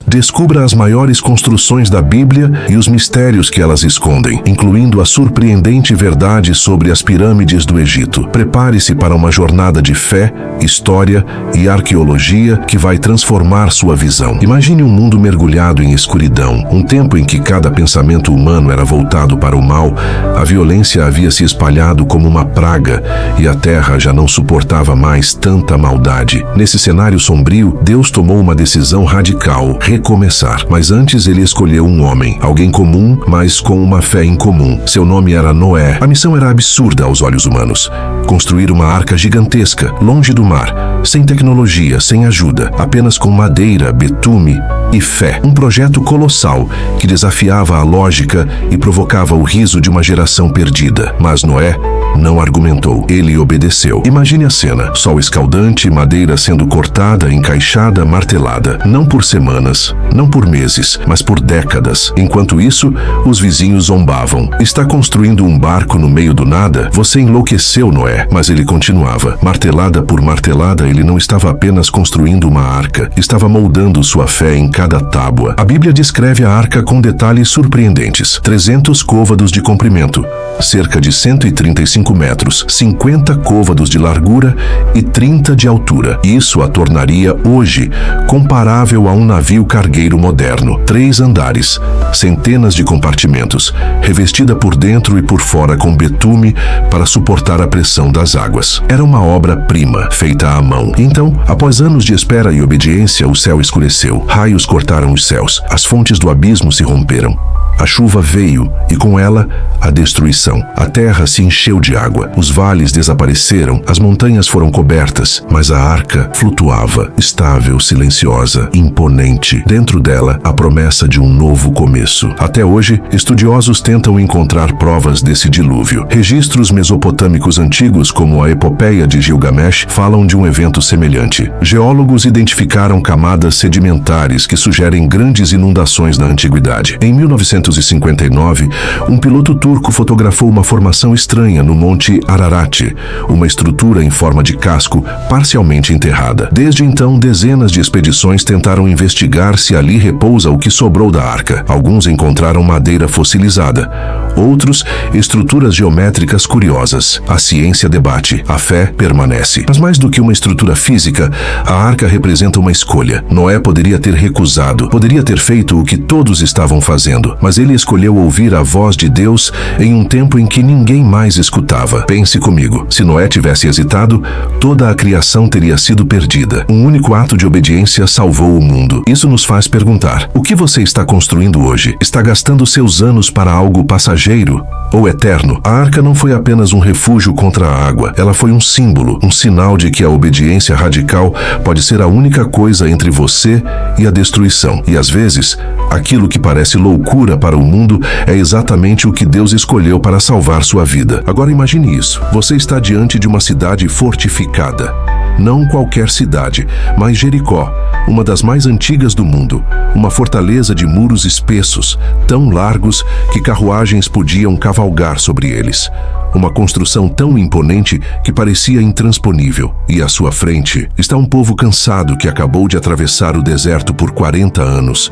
Descubra as maiores construções da Bíblia e os mistérios que elas escondem, incluindo a surpreendente verdade sobre as pirâmides do Egito. Prepare-se para uma jornada de fé, história e arqueologia que vai transformar sua visão. Imagine um mundo mergulhado em escuridão, um tempo em que cada pensamento humano era voltado para o mal, a violência havia se espalhado como uma praga e a terra já não suportava mais tanta maldade. Nesse cenário sombrio, Deus tomou uma decisão radical: recomeçar. Mas antes ele escolheu um homem, alguém comum, mas com uma fé incomum. Seu nome era Noé. A missão era absurda aos olhos humanos: construir uma arca gigantesca, longe do mar, sem tecnologia, sem ajuda, apenas com madeira, betume e fé. Um projeto colossal que desafiava a lógica e provocava o riso de uma geração perdida. Mas Noé não argumentou. Ele obedeceu. Imagine a cena: sol escaldante, madeira sendo cortada, encaixada, martelada. Não por semanas, não por meses, mas por décadas. Enquanto isso, os vizinhos zombavam. Está construindo um barco no meio do nada? Você enlouqueceu, Noé. Mas ele continuava. Martelada por martelada, ele não estava apenas construindo uma arca. Estava moldando sua fé em cada tábua. A Bíblia descreve a arca com detalhes surpreendentes: 300 côvados de comprimento, cerca de 135 metros, 50 côvados de largura e 30 de altura. Isso a tornaria hoje comparável a um navio cargueiro moderno. 3 andares, centenas de compartimentos, revestida por dentro e por fora com betume para suportar a pressão das águas. Era uma obra-prima, feita à mão. Então, após anos de espera e obediência, o céu escureceu. Raios cortaram os céus. As fontes do abismo se romperam. A chuva veio e com ela a destruição. A terra se encheu de água. Os vales desapareceram, as montanhas foram cobertas, mas a arca flutuava, estável, silenciosa, imponente. Dentro dela, a promessa de um novo começo. Até hoje, estudiosos tentam encontrar provas desse dilúvio. Registros mesopotâmicos antigos, como a Epopeia de Gilgamesh, falam de um evento semelhante. Geólogos identificaram camadas sedimentares que sugerem grandes inundações na antiguidade. Em 1959, um piloto turco fotografou uma formação estranha no Monte Ararat, uma estrutura em forma de casco parcialmente enterrada. Desde então, dezenas de expedições tentaram investigar se ali repousa o que sobrou da arca. Alguns encontraram madeira fossilizada, outros estruturas geométricas curiosas. A ciência debate, a fé permanece. Mas mais do que uma estrutura física, a arca representa uma escolha. Noé poderia ter recusado, poderia ter feito o que todos estavam fazendo, mas ele escolheu ouvir a voz de Deus em um tempo em que ninguém mais escutava. Pense comigo: se Noé tivesse hesitado, toda a criação teria sido perdida. Um único ato de obediência salvou o mundo. Isso nos faz perguntar: o que você está construindo hoje? Está gastando seus anos para algo passageiro ou eterno? A arca não foi apenas um refúgio contra a água. Ela foi um símbolo, um sinal de que a obediência radical pode ser a única coisa entre você e a destruição. E às vezes, aquilo que parece loucura para o mundo é exatamente o que Deus escolheu para salvar sua vida. Agora imagine isso: você está diante de uma cidade fortificada. Não qualquer cidade, mas Jericó, uma das mais antigas do mundo. Uma fortaleza de muros espessos, tão largos que carruagens podiam cavalgar sobre eles. Uma construção tão imponente que parecia intransponível. E à sua frente está um povo cansado que acabou de atravessar o deserto por 40 anos.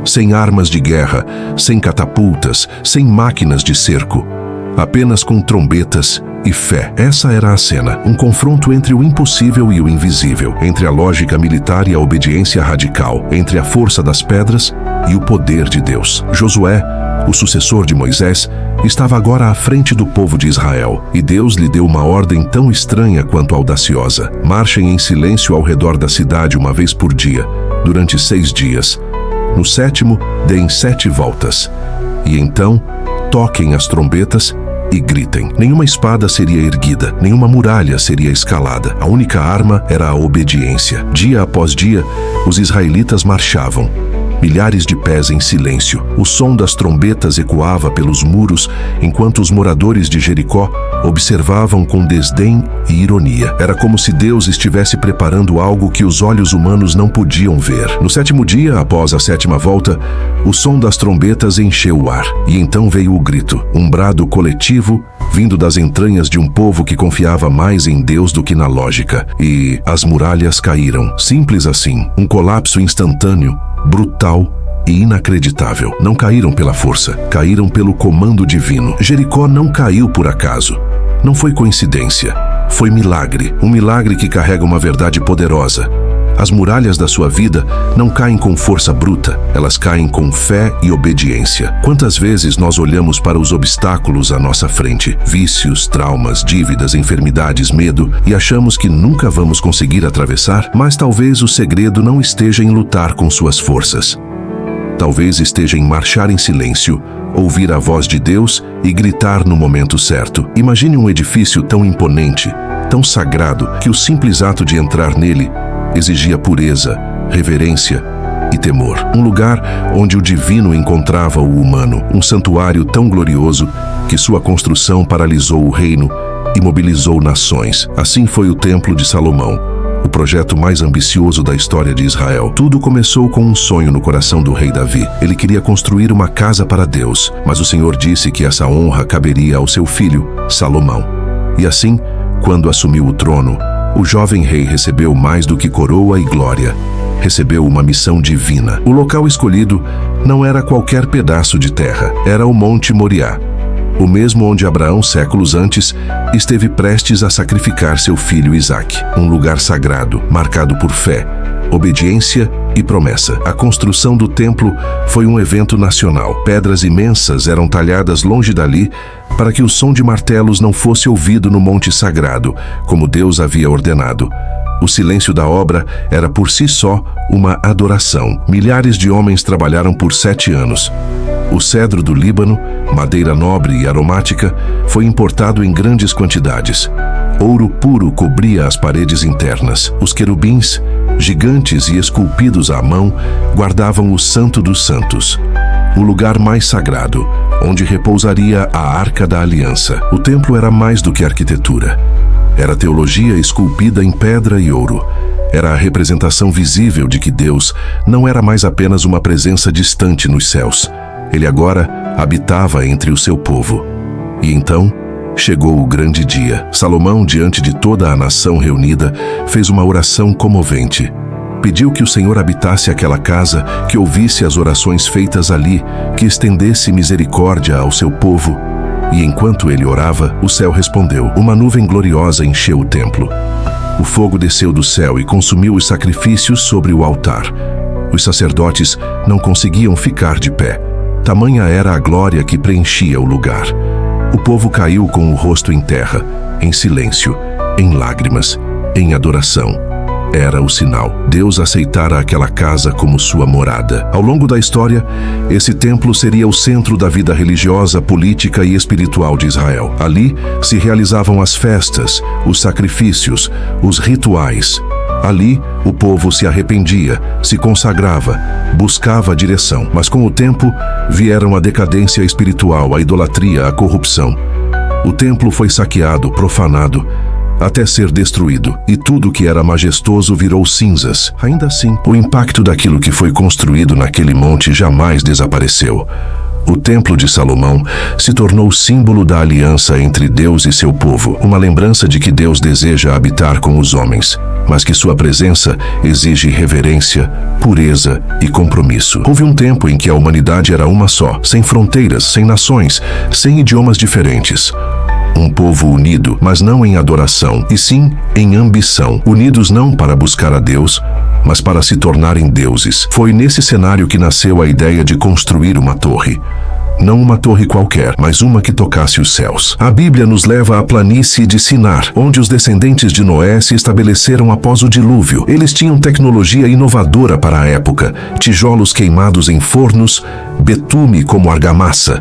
Sem armas de guerra, sem catapultas, sem máquinas de cerco. Apenas com trombetas e fé. Essa era a cena. Um confronto entre o impossível e o invisível. Entre a lógica militar e a obediência radical. Entre a força das pedras e o poder de Deus. Josué, o sucessor de Moisés, estava agora à frente do povo de Israel. E Deus lhe deu uma ordem tão estranha quanto audaciosa: marchem em silêncio ao redor da cidade uma vez por dia, durante 6 dias. No 7º, deem 7 voltas. E então, toquem as trombetas e gritem. Nenhuma espada seria erguida, nenhuma muralha seria escalada. A única arma era a obediência. Dia após dia, os israelitas marchavam, milhares de pés em silêncio. O som das trombetas ecoava pelos muros, enquanto os moradores de Jericó observavam com desdém e ironia. Era como se Deus estivesse preparando algo que os olhos humanos não podiam ver. No 7º dia, após a 7ª volta, o som das trombetas encheu o ar. E então veio o grito, um brado coletivo vindo das entranhas de um povo que confiava mais em Deus do que na lógica. E as muralhas caíram. Simples assim. Um colapso instantâneo, brutal e inacreditável. Não caíram pela força, caíram pelo comando divino. Jericó não caiu por acaso. Não foi coincidência. Foi milagre. Um milagre que carrega uma verdade poderosa. As muralhas da sua vida não caem com força bruta, elas caem com fé e obediência. Quantas vezes nós olhamos para os obstáculos à nossa frente, vícios, traumas, dívidas, enfermidades, medo, e achamos que nunca vamos conseguir atravessar? Mas talvez o segredo não esteja em lutar com suas forças. Talvez esteja em marchar em silêncio, ouvir a voz de Deus e gritar no momento certo. Imagine um edifício tão imponente, tão sagrado, que o simples ato de entrar nele exigia pureza, reverência e temor. Um lugar onde o divino encontrava o humano. Um santuário tão glorioso que sua construção paralisou o reino e mobilizou nações. Assim foi o Templo de Salomão, o projeto mais ambicioso da história de Israel. Tudo começou com um sonho no coração do rei Davi. Ele queria construir uma casa para Deus, mas o Senhor disse que essa honra caberia ao seu filho, Salomão. E assim, quando assumiu o trono, o jovem rei recebeu mais do que coroa e glória. Recebeu uma missão divina. O local escolhido não era qualquer pedaço de terra, era o Monte Moriá, o mesmo onde Abraão, séculos antes, esteve prestes a sacrificar seu filho Isaque. Um lugar sagrado, marcado por fé, obediência e promessa. A construção do templo foi um evento nacional. Pedras imensas eram talhadas longe dali para que o som de martelos não fosse ouvido no monte sagrado, como Deus havia ordenado. O silêncio da obra era por si só uma adoração. Milhares de homens trabalharam por 7 anos. O cedro do Líbano, madeira nobre e aromática, foi importado em grandes quantidades. Ouro puro cobria as paredes internas. Os querubins, gigantes e esculpidos à mão, guardavam o Santo dos Santos, o lugar mais sagrado, onde repousaria a Arca da Aliança. O templo era mais do que arquitetura. Era teologia esculpida em pedra e ouro. Era a representação visível de que Deus não era mais apenas uma presença distante nos céus. Ele agora habitava entre o seu povo. E então chegou o grande dia. Salomão, diante de toda a nação reunida, fez uma oração comovente. Pediu que o Senhor habitasse aquela casa, que ouvisse as orações feitas ali, que estendesse misericórdia ao seu povo. E enquanto ele orava, o céu respondeu. Uma nuvem gloriosa encheu o templo. O fogo desceu do céu e consumiu os sacrifícios sobre o altar. Os sacerdotes não conseguiam ficar de pé. Tamanha era a glória que preenchia o lugar. O povo caiu com o rosto em terra, em silêncio, em lágrimas, em adoração. Era o sinal. Deus aceitara aquela casa como sua morada. Ao longo da história, esse templo seria o centro da vida religiosa, política e espiritual de Israel. Ali se realizavam as festas, os sacrifícios, os rituais. Ali, o povo se arrependia, se consagrava, buscava a direção. Mas com o tempo, vieram a decadência espiritual, a idolatria, a corrupção. O templo foi saqueado, profanado, até ser destruído, e tudo que era majestoso virou cinzas. Ainda assim, o impacto daquilo que foi construído naquele monte jamais desapareceu. O Templo de Salomão se tornou símbolo da aliança entre Deus e seu povo, uma lembrança de que Deus deseja habitar com os homens, mas que sua presença exige reverência, pureza e compromisso. Houve um tempo em que a humanidade era uma só, sem fronteiras, sem nações, sem idiomas diferentes. Um povo unido, mas não em adoração, e sim em ambição. Unidos não para buscar a Deus, mas para se tornarem deuses. Foi nesse cenário que nasceu a ideia de construir uma torre. Não uma torre qualquer, mas uma que tocasse os céus. A Bíblia nos leva à planície de Sinar, onde os descendentes de Noé se estabeleceram após o dilúvio. Eles tinham tecnologia inovadora para a época, tijolos queimados em fornos, betume como argamassa.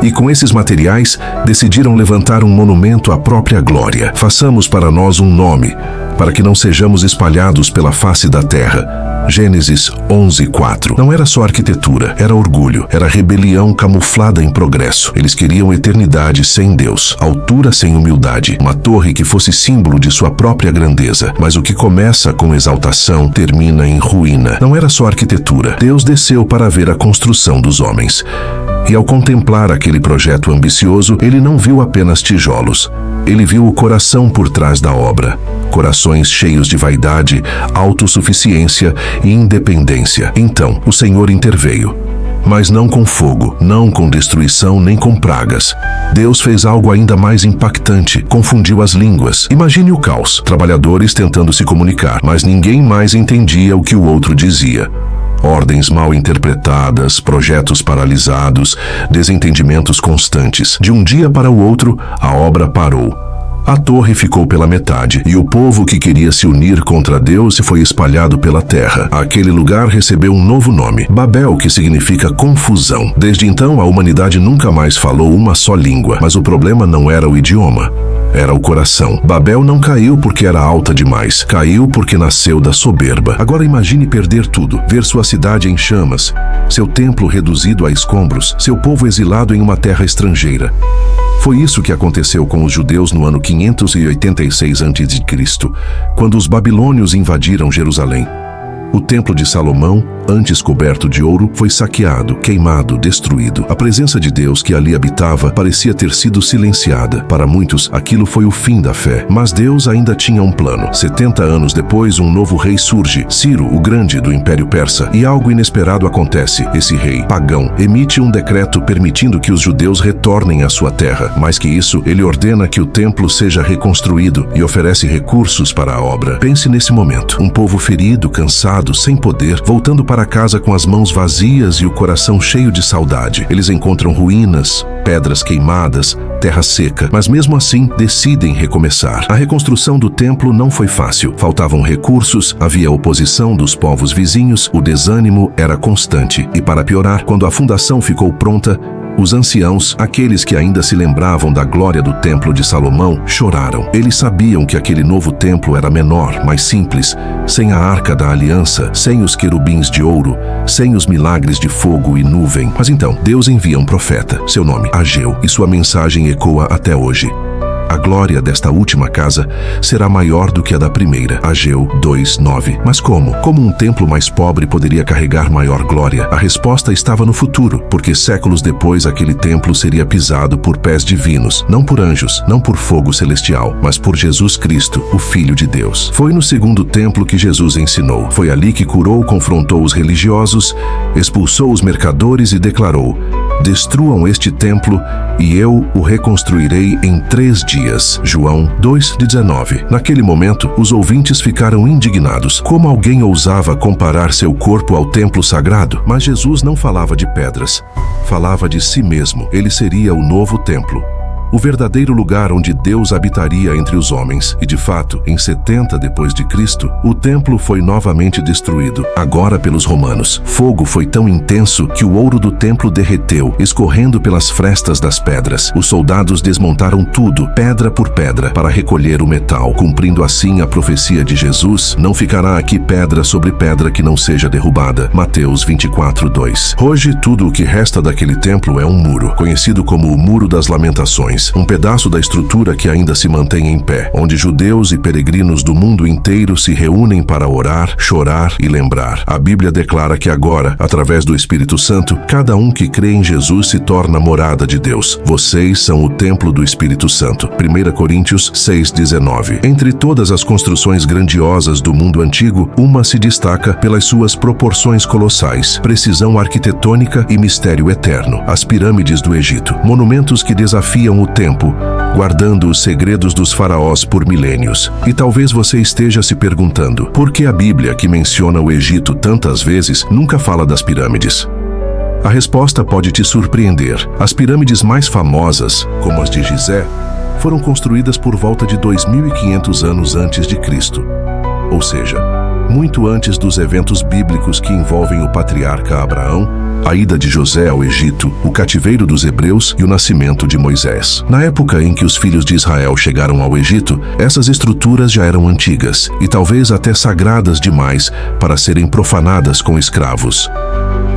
E com esses materiais, decidiram levantar um monumento à própria glória. Façamos para nós um nome, para que não sejamos espalhados pela face da terra. Gênesis 11:4. Não era só arquitetura, era orgulho, era rebelião camuflada em progresso. Eles queriam eternidade sem Deus, altura sem humildade, uma torre que fosse símbolo de sua própria grandeza. Mas o que começa com exaltação termina em ruína. Não era só arquitetura. Deus desceu para ver a construção dos homens. E ao contemplar aquele projeto ambicioso, ele não viu apenas tijolos. Ele viu o coração por trás da obra. Corações cheios de vaidade, autossuficiência e independência. Então, o Senhor interveio. Mas não com fogo, não com destruição, nem com pragas. Deus fez algo ainda mais impactante, confundiu as línguas. Imagine o caos, trabalhadores tentando se comunicar, mas ninguém mais entendia o que o outro dizia. Ordens mal interpretadas, projetos paralisados, desentendimentos constantes. De um dia para o outro, a obra parou. A torre ficou pela metade, e o povo que queria se unir contra Deus foi espalhado pela terra. Aquele lugar recebeu um novo nome, Babel, que significa confusão. Desde então, a humanidade nunca mais falou uma só língua, mas o problema não era o idioma. Era o coração. Babel não caiu porque era alta demais. Caiu porque nasceu da soberba. Agora imagine perder tudo. Ver sua cidade em chamas, seu templo reduzido a escombros, seu povo exilado em uma terra estrangeira. Foi isso que aconteceu com os judeus no ano 586 a.C., quando os babilônios invadiram Jerusalém. O templo de Salomão, antes coberto de ouro, foi saqueado, queimado, destruído. A presença de Deus que ali habitava parecia ter sido silenciada. Para muitos, aquilo foi o fim da fé. Mas Deus ainda tinha um plano. 70 anos depois, um novo rei surge, Ciro, o Grande, do Império Persa. E algo inesperado acontece. Esse rei, pagão, emite um decreto permitindo que os judeus retornem à sua terra. Mais que isso, ele ordena que o templo seja reconstruído e oferece recursos para a obra. Pense nesse momento. Um povo ferido, cansado, sem poder, voltando para casa com as mãos vazias e o coração cheio de saudade. Eles encontram ruínas, pedras queimadas, terra seca, mas mesmo assim decidem recomeçar. A reconstrução do templo não foi fácil. Faltavam recursos, havia oposição dos povos vizinhos, o desânimo era constante. E para piorar, quando a fundação ficou pronta, os anciãos, aqueles que ainda se lembravam da glória do templo de Salomão, choraram. Eles sabiam que aquele novo templo era menor, mais simples, sem a arca da aliança, sem os querubins de ouro, sem os milagres de fogo e nuvem. Mas então, Deus envia um profeta, seu nome, Ageu, e sua mensagem ecoa até hoje. A glória desta última casa será maior do que a da primeira. Ageu 2:9. Mas como? Como um templo mais pobre poderia carregar maior glória? A resposta estava no futuro, porque séculos depois aquele templo seria pisado por pés divinos, não por anjos, não por fogo celestial, mas por Jesus Cristo, o Filho de Deus. Foi no segundo templo que Jesus ensinou. Foi ali que curou, confrontou os religiosos, expulsou os mercadores e declarou: destruam este templo e eu o reconstruirei em 3 dias. João 2:19. Naquele momento, os ouvintes ficaram indignados. Como alguém ousava comparar seu corpo ao templo sagrado? Mas Jesus não falava de pedras, falava de si mesmo. Ele seria o novo templo, o verdadeiro lugar onde Deus habitaria entre os homens. E de fato, em 70 depois de Cristo, o templo foi novamente destruído, agora pelos romanos. Fogo foi tão intenso que o ouro do templo derreteu, escorrendo pelas frestas das pedras. Os soldados desmontaram tudo, pedra por pedra, para recolher o metal, cumprindo assim a profecia de Jesus: não ficará aqui pedra sobre pedra que não seja derrubada. Mateus 24:2. Hoje, tudo o que resta daquele templo é um muro, conhecido como o Muro das Lamentações. Um pedaço da estrutura que ainda se mantém em pé, onde judeus e peregrinos do mundo inteiro se reúnem para orar, chorar e lembrar. A Bíblia declara que agora, através do Espírito Santo, cada um que crê em Jesus se torna morada de Deus. Vocês são o templo do Espírito Santo. 1 Coríntios 6:19. Entre todas as construções grandiosas do mundo antigo, uma se destaca pelas suas proporções colossais, precisão arquitetônica e mistério eterno: as pirâmides do Egito. Monumentos que desafiam o tempo, guardando os segredos dos faraós por milênios. E talvez você esteja se perguntando: por que a Bíblia, que menciona o Egito tantas vezes, nunca fala das pirâmides? A resposta pode te surpreender. As pirâmides mais famosas, como as de Gizé, foram construídas por volta de 2.500 anos antes de Cristo. Ou seja, muito antes dos eventos bíblicos que envolvem o patriarca Abraão, a ida de José ao Egito, o cativeiro dos hebreus e o nascimento de Moisés. Na época em que os filhos de Israel chegaram ao Egito, essas estruturas já eram antigas e talvez até sagradas demais para serem profanadas com escravos.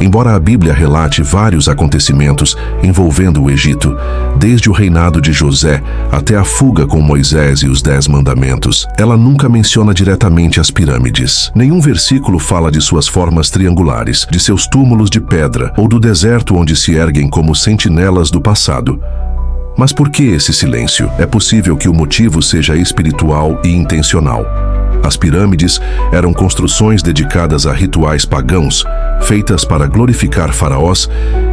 Embora a Bíblia relate vários acontecimentos envolvendo o Egito, desde o reinado de José até a fuga com Moisés e os 10 mandamentos, ela nunca menciona diretamente as pirâmides. Nenhum versículo fala de suas formas triangulares, de seus túmulos de pedra ou do deserto onde se erguem como sentinelas do passado. Mas por que esse silêncio? É possível que o motivo seja espiritual e intencional. As pirâmides eram construções dedicadas a rituais pagãos, feitas para glorificar faraós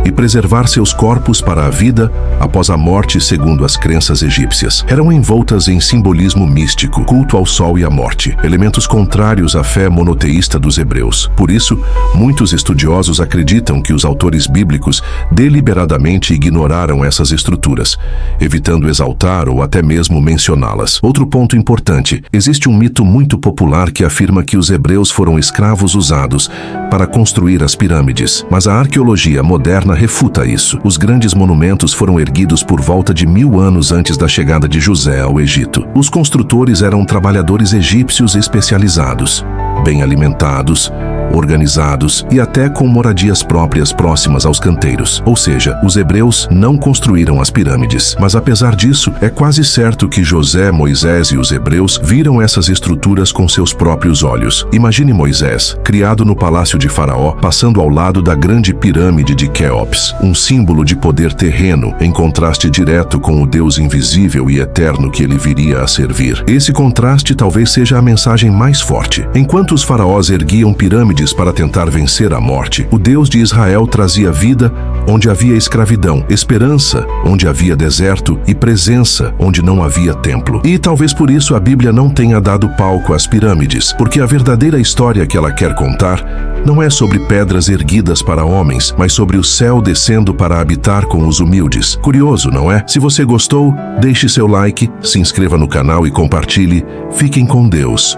e preservar seus corpos para a vida após a morte segundo as crenças egípcias. Eram envoltas em simbolismo místico, culto ao sol e à morte, elementos contrários à fé monoteísta dos hebreus. Por isso, muitos estudiosos acreditam que os autores bíblicos deliberadamente ignoraram essas estruturas, evitando exaltar ou até mesmo mencioná-las. Outro ponto importante: existe um mito muito popular que afirma que os hebreus foram escravos usados para construir as pirâmides, mas a arqueologia moderna refuta isso. Os grandes monumentos foram erguidos por volta de 1000 anos antes da chegada de José ao Egito. Os construtores eram trabalhadores egípcios especializados, bem alimentados, organizados e até com moradias próprias próximas aos canteiros. Ou seja, os hebreus não construíram as pirâmides. Mas apesar disso, é quase certo que José, Moisés e os hebreus viram essas estruturas com seus próprios olhos. Imagine Moisés, criado no palácio de Faraó, passando ao lado da grande pirâmide de Quéops, um símbolo de poder terreno, em contraste direto com o Deus invisível e eterno que ele viria a servir. Esse contraste talvez seja a mensagem mais forte. Enquanto os faraós erguiam pirâmides para tentar vencer a morte, o Deus de Israel trazia vida onde havia escravidão, esperança onde havia deserto e presença onde não havia templo. E talvez por isso a Bíblia não tenha dado palco às pirâmides, porque a verdadeira história que ela quer contar não é sobre pedras erguidas para homens, mas sobre o céu descendo para habitar com os humildes. Curioso, não é? Se você gostou, deixe seu like, se inscreva no canal e compartilhe. Fiquem com Deus.